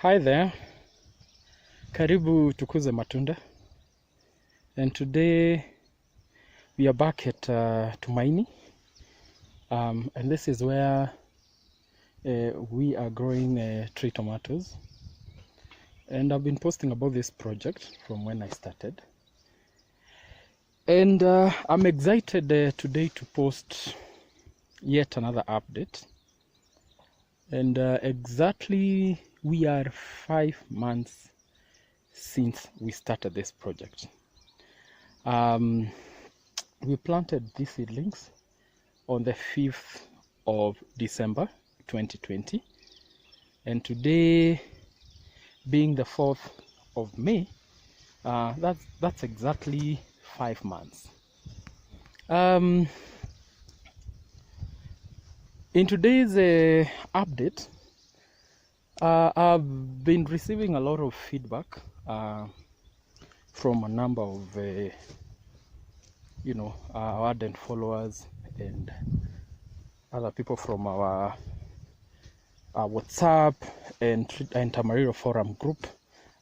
Hi there, karibu tukuze matunda, and today we are back at Tumaini, and this is where we are growing tree tomatoes, and I've been posting about this project from when I started, and I'm excited today to post yet another update. And exactly we are 5 months since we started this project. We planted these seedlings on the 5th of December 2020, and today being the 4th of May, that's exactly 5 months. In today's update, I've been receiving a lot of feedback from a number of our ardent followers and other people from our WhatsApp and Tamariro forum group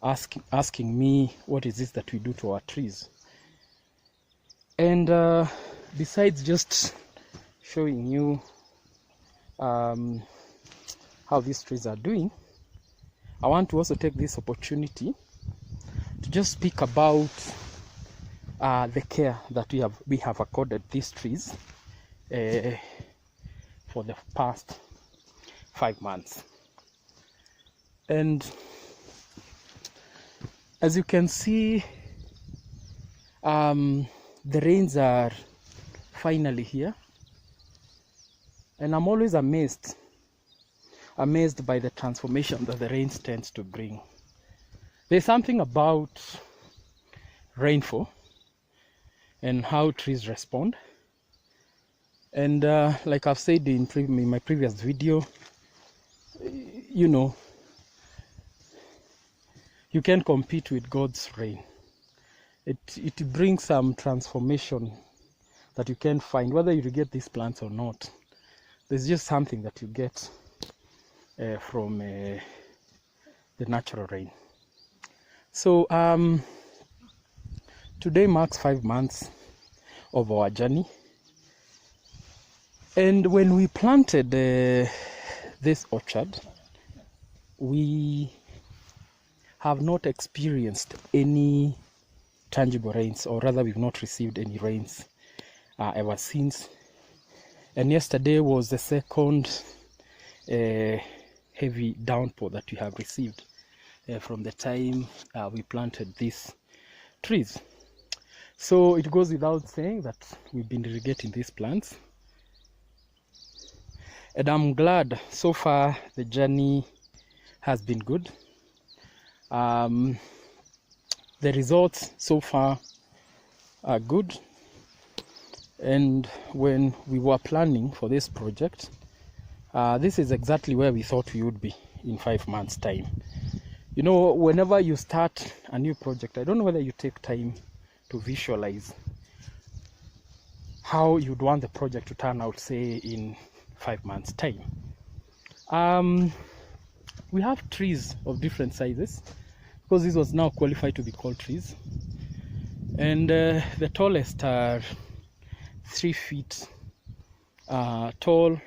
asking me what is this that we do to our trees. And besides just showing you how these trees are doing, I want to also take this opportunity to just speak about the care that we have accorded these trees for the past 5 months. And as you can see, the rains are finally here, and I'm always amazed by the transformation that the rains tends to bring. There's something about rainfall and how trees respond. And like I've said in my previous video, you can compete with God's rain. It brings some transformation that you can find, whether you get these plants or not. There's just something that you get from the natural rain. So today marks 5 months of our journey, and when we planted this orchard, we have not experienced any tangible rains, or rather we've not received any rains ever since. And yesterday was the second heavy downpour that we have received from the time we planted these trees. So it goes without saying that we've been irrigating these plants, and I'm glad so far the journey has been good. The results so far are good, and when we were planning for this project, this is exactly where we thought we would be in 5 months' time. You know, whenever you start a new project, I don't know whether you take time to visualize how you'd want the project to turn out, say, in 5 months' time. We have trees of different sizes, because this was now qualified to be called trees. And the tallest are 3 feet tall.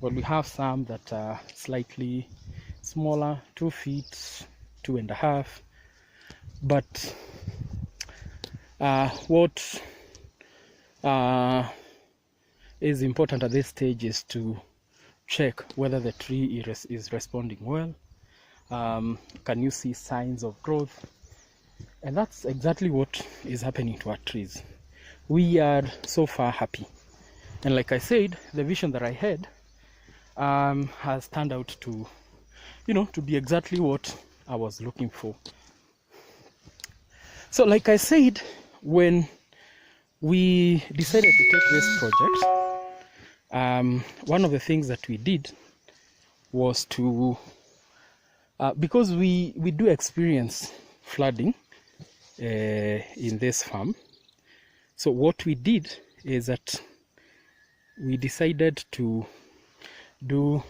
Well, we have some that are slightly smaller, 2 feet, 2.5. But what is important at this stage is to check whether the tree is responding well. Can you see signs of growth? And that's exactly what is happening to our trees. We are so far happy, and like I said, the vision that I had has turned out to be exactly what I was looking for. So like I said, when we decided to take this project, one of the things that we did was to because we do experience flooding in this farm. So what we did is that we decided to do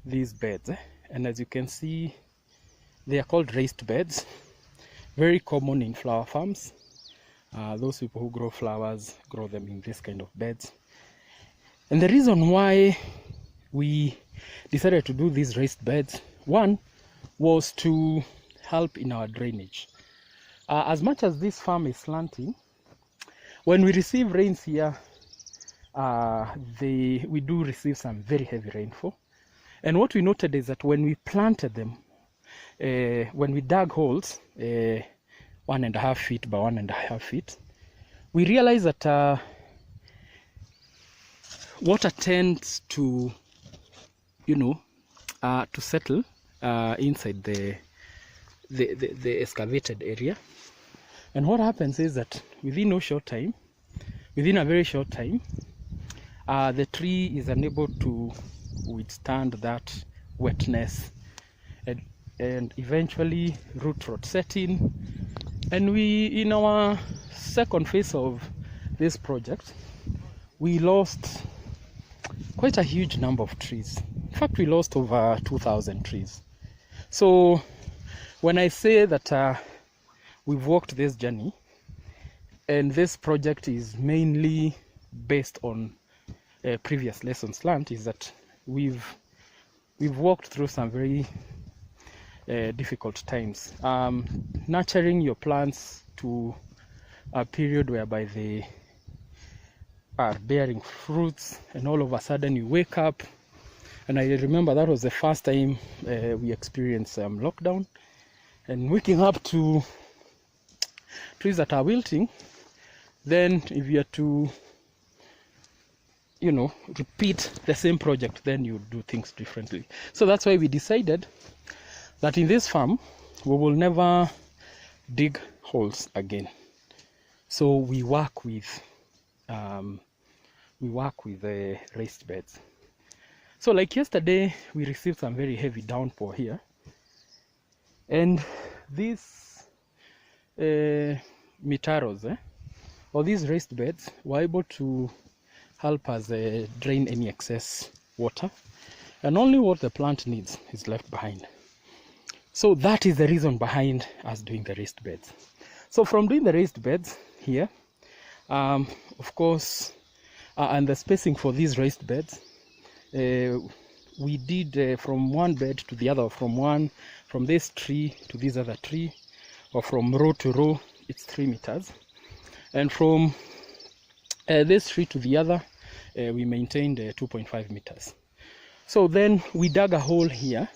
these beds, and as you can see, They are called raised beds, very common in flower farms. Those people who grow flowers grow them in this kind of beds. And the reason why we decided to do these raised beds, one was to help in our drainage. As much as this farm is slanting, when we receive rains here, we do receive some very heavy rainfall. And what we noted is that when we planted them, when we dug holes 1.5 feet by 1.5 feet, we realized that water tends to, to settle inside the excavated area. And what happens is that within a very short time, the tree is unable to withstand that wetness, and eventually root rot set in. And in our second phase of this project, we lost quite a huge number of trees. In fact, we lost over 2,000 trees. So when I say that we've walked this journey, and this project is mainly based on previous lessons learned, is that we've walked through some very difficult times. Nurturing your plants to a period whereby they are bearing fruits, and all of a sudden you wake up. And I remember that was the first time we experienced lockdown, and waking up to trees that are wilting. Then if you are to repeat the same project, then you do things differently. So that's why we decided that in this farm we will never dig holes again. So we work with raised beds. So like yesterday, we received some very heavy downpour here, and these mitaros, or these raised beds, were able to help us drain any excess water, and only what the plant needs is left behind. So that is the reason behind us doing the raised beds. So from doing the raised beds here, of course, and the spacing for these raised beds, we did from one bed to the other, from this tree to this other tree, or from row to row, it's 3 meters. And from this tree to the other, we maintained 2.5 meters. So then we dug a hole here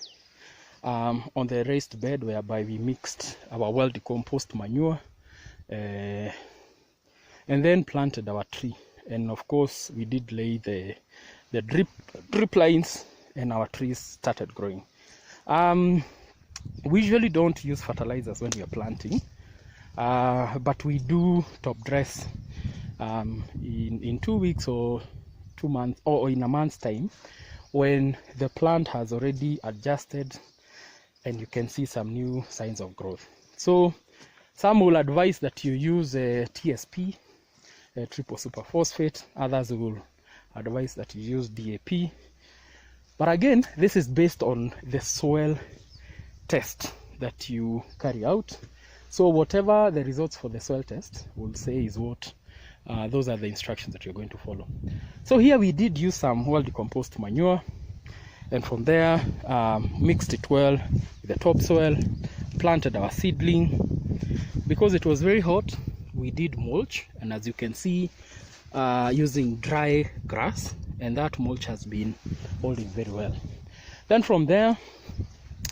on the raised bed, whereby we mixed our well-decomposed manure and then planted our tree. And of course, we did lay the drip lines, and our trees started growing. We usually don't use fertilizers when we are planting, but we do top dress in 2 weeks or 2 months, or in a month's time, when the plant has already adjusted and you can see some new signs of growth. So some will advise that you use TSP, triple superphosphate. Others will advise that you use DAP. But again, this is based on the soil test that you carry out. So whatever the results for the soil test will say is what, those are the instructions that you're going to follow. So here we did use some well-decomposed manure, and from there mixed it well with the topsoil, planted our seedling. Because it was very hot, we did mulch, and as you can see, using dry grass, and that mulch has been holding very well. Then from there,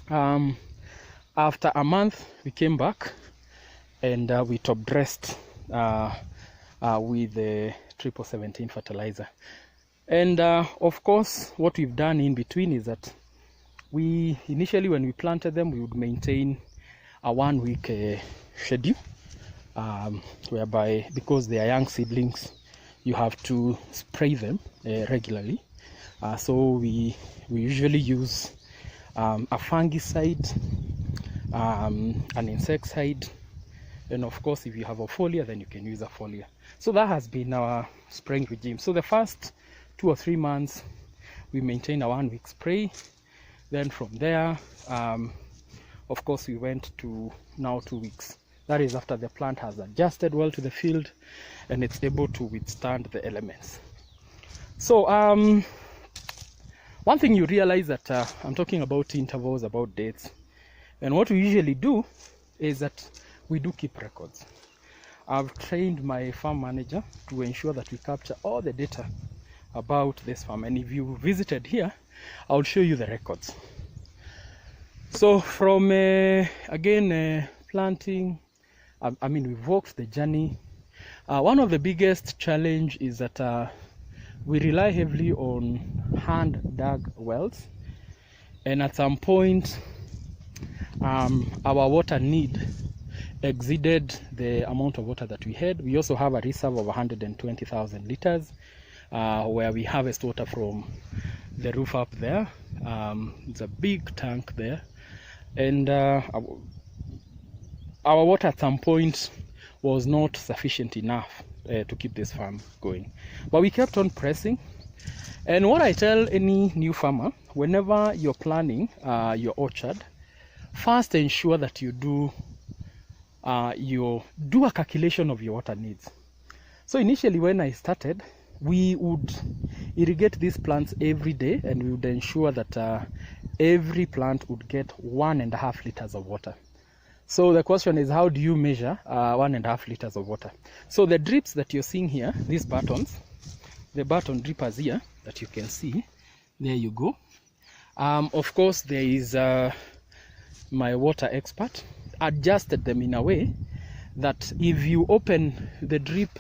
after a month, we came back and we top dressed with the 1717 fertilizer. And of course, what we've done in between is that we initially, when we planted them, we would maintain a 1 week schedule, whereby, because they are young seedlings, you have to spray them regularly. So we usually use a fungicide, an insecticide, and of course, if you have a foliar, then you can use a foliar. So that has been our spraying regime. So the first 2 or 3 months, we maintain a 1 week spray. Then from there, of course we went to now 2 weeks. That is after the plant has adjusted well to the field and it's able to withstand the elements. So one thing you realize that I'm talking about intervals, about dates, and what we usually do is that we do keep records. I've trained my farm manager to ensure that we capture all the data about this farm, and if you visited here, I'll show you the records. So from planting, I mean, we've walked the journey. One of the biggest challenge is that we rely heavily on hand dug wells, and at some point our water need exceeded the amount of water that we had. We also have a reserve of 120,000 liters where we harvest water from the roof up there. It's a big tank there, and our water at some point was not sufficient enough to keep this farm going, but we kept on pressing. And what I tell any new farmer, whenever you're planning your orchard, first ensure that you do a calculation of your water needs. So initially when I started, we would irrigate these plants every day, and we would ensure that every plant would get 1.5 liters of water. So the question is, how do you measure 1.5 liters of water? So the drips that you're seeing here, these buttons, the button drippers here that you can see, there you go. Of course, there is my water expert adjusted them in a way that if you open the drip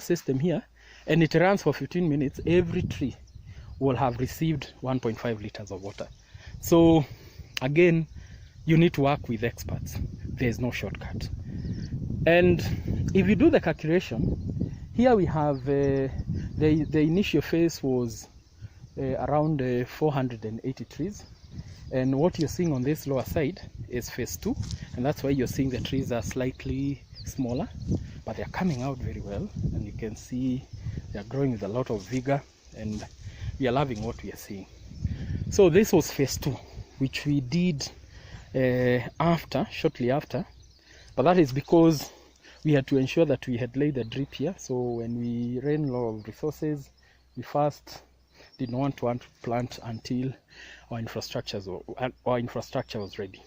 system here and it runs for 15 minutes, every tree will have received 1.5 liters of water. So again, you need to work with experts. There's no shortcut. And if you do the calculation, here we have the initial phase was around 480 trees, and what you're seeing on this lower side is phase 2, and that's why you're seeing the trees are slightly smaller, but they're coming out very well, and you can see they're growing with a lot of vigor, and we are loving what we are seeing. So this was phase 2, which we did shortly after, but that is because we had to ensure that we had laid the drip here. So when we ran low of resources, we first did not want to plant until our infrastructure was ready.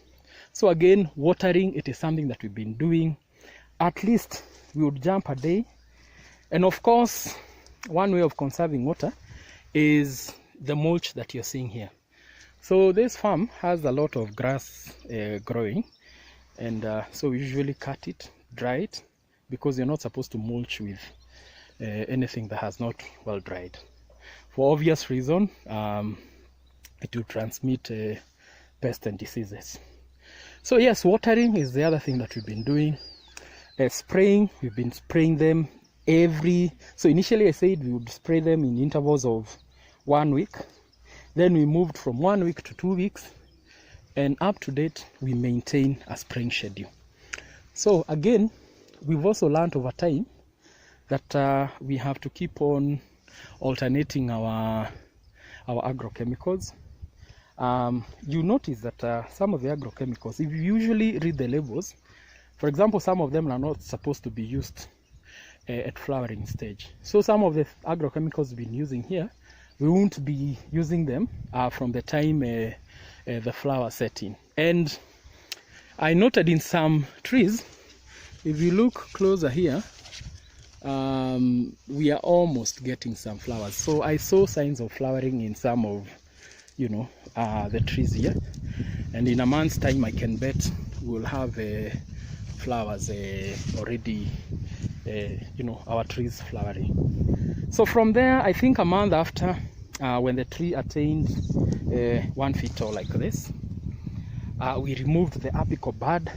So again, watering, it is something that we've been doing. At least we would jump a day, and of course one way of conserving water is the mulch that you're seeing here. So this farm has a lot of grass growing, and so we usually cut it, dry it, because you're not supposed to mulch with anything that has not well dried. For obvious reason, it will transmit pests and diseases. So yes, watering is the other thing that we've been doing. Spraying, we've been spraying them so initially I said we would spray them in intervals of 1 week. Then we moved from 1 week to 2 weeks, and up to date we maintain a spraying schedule. So again, we've also learned over time that we have to keep on alternating our agrochemicals. You notice that some of the agrochemicals, if you usually read the labels, for example, some of them are not supposed to be used at flowering stage. So some of the agrochemicals we've been using here, we won't be using them from the time the flower set in. And I noted in some trees, if you look closer here, we are almost getting some flowers. So I saw signs of flowering in some of the trees here, and in a month's time I can bet we'll have flowers already, our trees flowering. So from there, I think a month after, when the tree attained 1 feet tall like this, we removed the apical bud,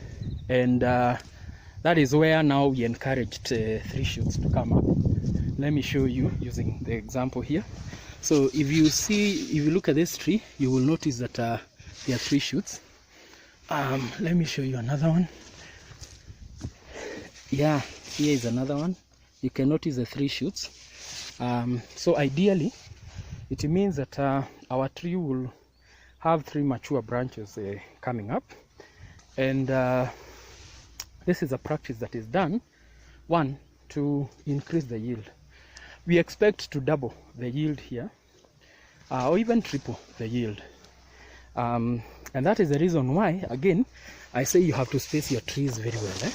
and that is where now we encouraged 3 shoots to come up. Let me show you using the example here. So if you look at this tree, you will notice that there are 3 shoots. Let me show you another one. Yeah, here is another one. You can notice the 3 shoots. So ideally, it means that our tree will have 3 mature branches coming up. And this is a practice that is done, one, to increase the yield. We expect to double the yield here, or even triple the yield. And that is the reason why, again, I say you have to space your trees very well.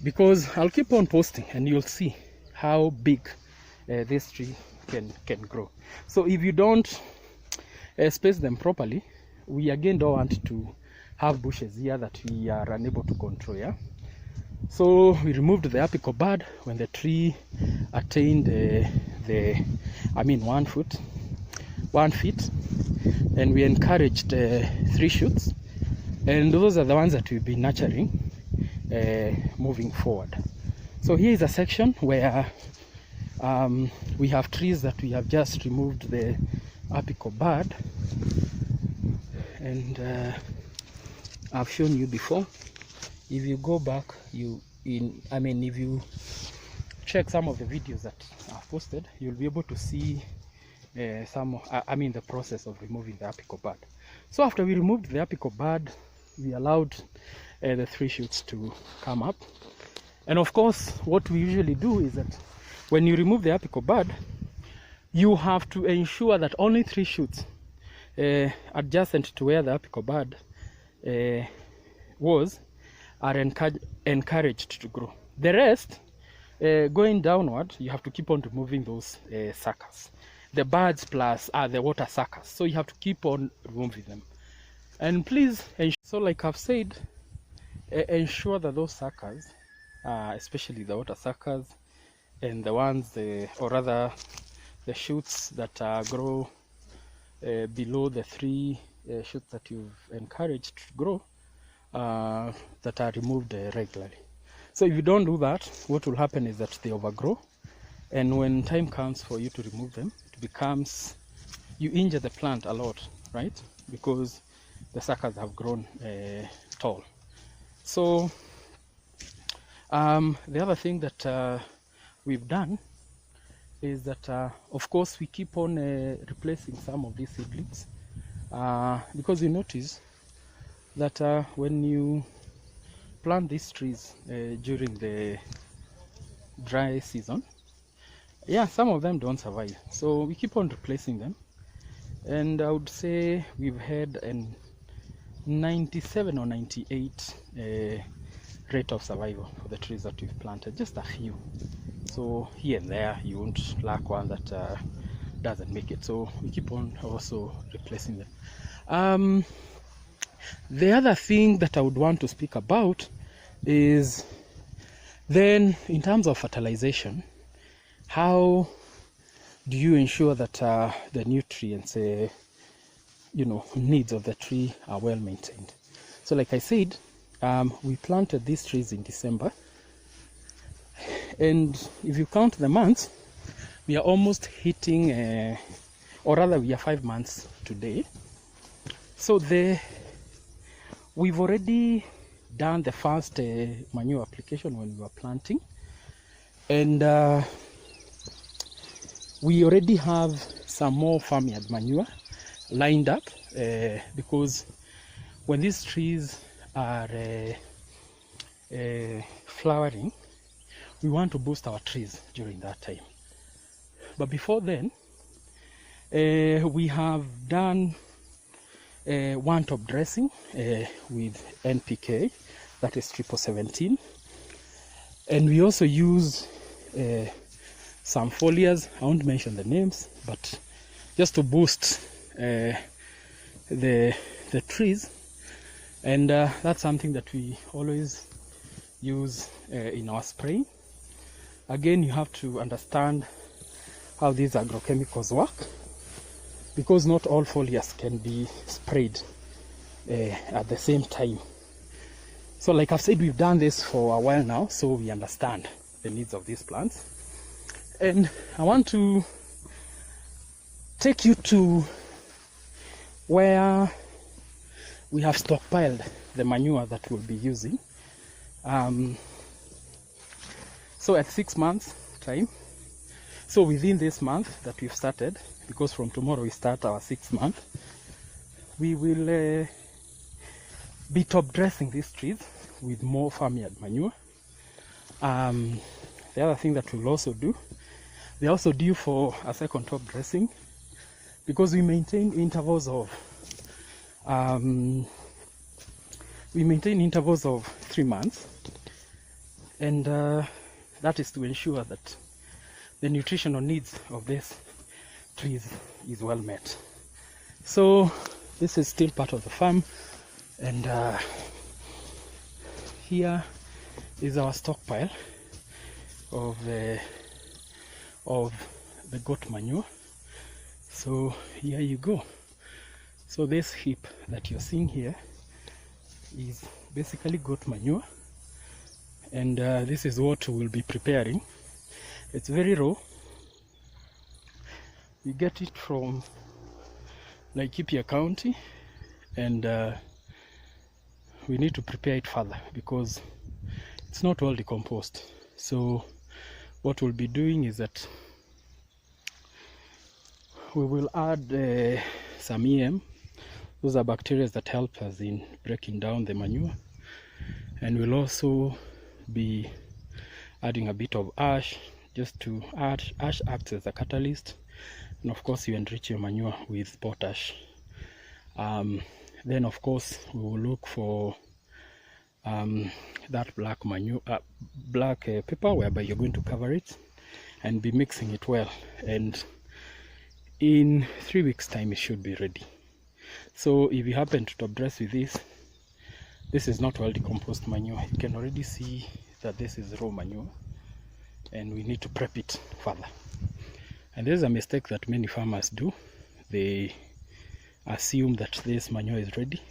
Because I'll keep on posting and you'll see how big this tree can grow. So if you don't space them properly, we again don't want to have bushes here that we are unable to control. Yeah. So we removed the apical bud when the tree attained 1 feet, and we encouraged 3 shoots, and those are the ones that we'll be nurturing moving forward. So here is a section where we have trees that we have just removed the apical bud, and I've shown you before. If you go back, if you check some of the videos that I've posted, you'll be able to see the process of removing the apical bud. So after we removed the apical bud, we allowed the 3 shoots to come up. And of course, what we usually do is that when you remove the apical bud, you have to ensure that only 3 shoots adjacent to where the apical bud are encouraged to grow. The rest, going downward, you have to keep on removing those suckers. The buds plus the water suckers. So you have to keep on removing them. And please, so like I've said, ensure that those suckers, especially the water suckers and the ones, or rather the shoots that grow below the 3 shoots that you've encouraged to grow, that are removed regularly. So if you don't do that, what will happen is that they overgrow, and when time comes for you to remove them, it becomes, you injure the plant a lot, right? Because the suckers have grown tall. So the other thing that we've done is that of course we keep on replacing some of these seedlings, because you notice that when you plant these trees during the dry season, some of them don't survive. So we keep on replacing them, and I would say we've had an 97 or 98 rate of survival for the trees that we've planted, just a few. So here and there you won't lack one that doesn't make it. So we keep on also replacing them. The other thing that I would want to speak about is then in terms of fertilization, how do you ensure that the nutrients, needs of the tree are well maintained? So like I said, we planted these trees in December, and if you count the months, we are almost hitting, or rather we are 5 months today. So we've already done the first manure application when we were planting, and we already have some more farmyard manure lined up, because when these trees are flowering, we want to boost our trees during that time. But before then, we have done one top dressing with NPK, that is 1717, and we also use some foliars. I won't mention the names, but just to boost the trees, and that's something that we always use in our spraying. Again, you have to understand how these agrochemicals work, because not all foliars can be sprayed at the same time. So like I've said, we've done this for a while now, so we understand the needs of these plants. And I want to take you to where we have stockpiled the manure that we'll be using. So at 6 months time, so within this month that we've started, because from tomorrow we start our 6th month, we will be top dressing these trees with more farmyard manure. The other thing that we'll also do, they're also due for a second top dressing, because we maintain intervals of 3 months, and that is to ensure that the nutritional needs of these trees is well met. So this is still part of the farm, and here is our stockpile of the goat manure. So here you go. So this heap that you're seeing here is basically goat manure, and this is what we'll be preparing. It's very raw. We get it from Laikipia County, and we need to prepare it further because it's not well decomposed. So what we'll be doing is that we will add some EM. Those are bacteria that help us in breaking down the manure, and we'll also be adding a bit of ash, just to ash acts as a catalyst, and of course you enrich your manure with potash. Then of course we will look for that black manure, black pepper, whereby you're going to cover it and be mixing it well, and in 3 weeks time it should be ready. So if you happen to top dress with this is not well decomposed manure. You can already see that this is raw manure, and we need to prep it further. And there's a mistake that many farmers do. They assume that this manure is ready.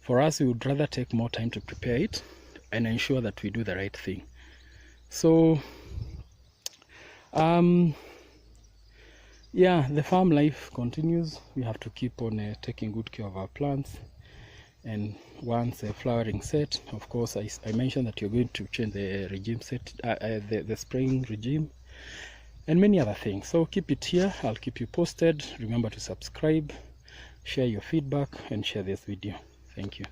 For us, we would rather take more time to prepare it and ensure that we do the right thing. So yeah, the farm life continues. We have to keep on taking good care of our plants, and once a flowering set, of course I mentioned that you're going to change the regime set, the spraying regime, and many other things. So keep it here. I'll keep you posted. Remember to subscribe, share your feedback, and share this video. Thank you.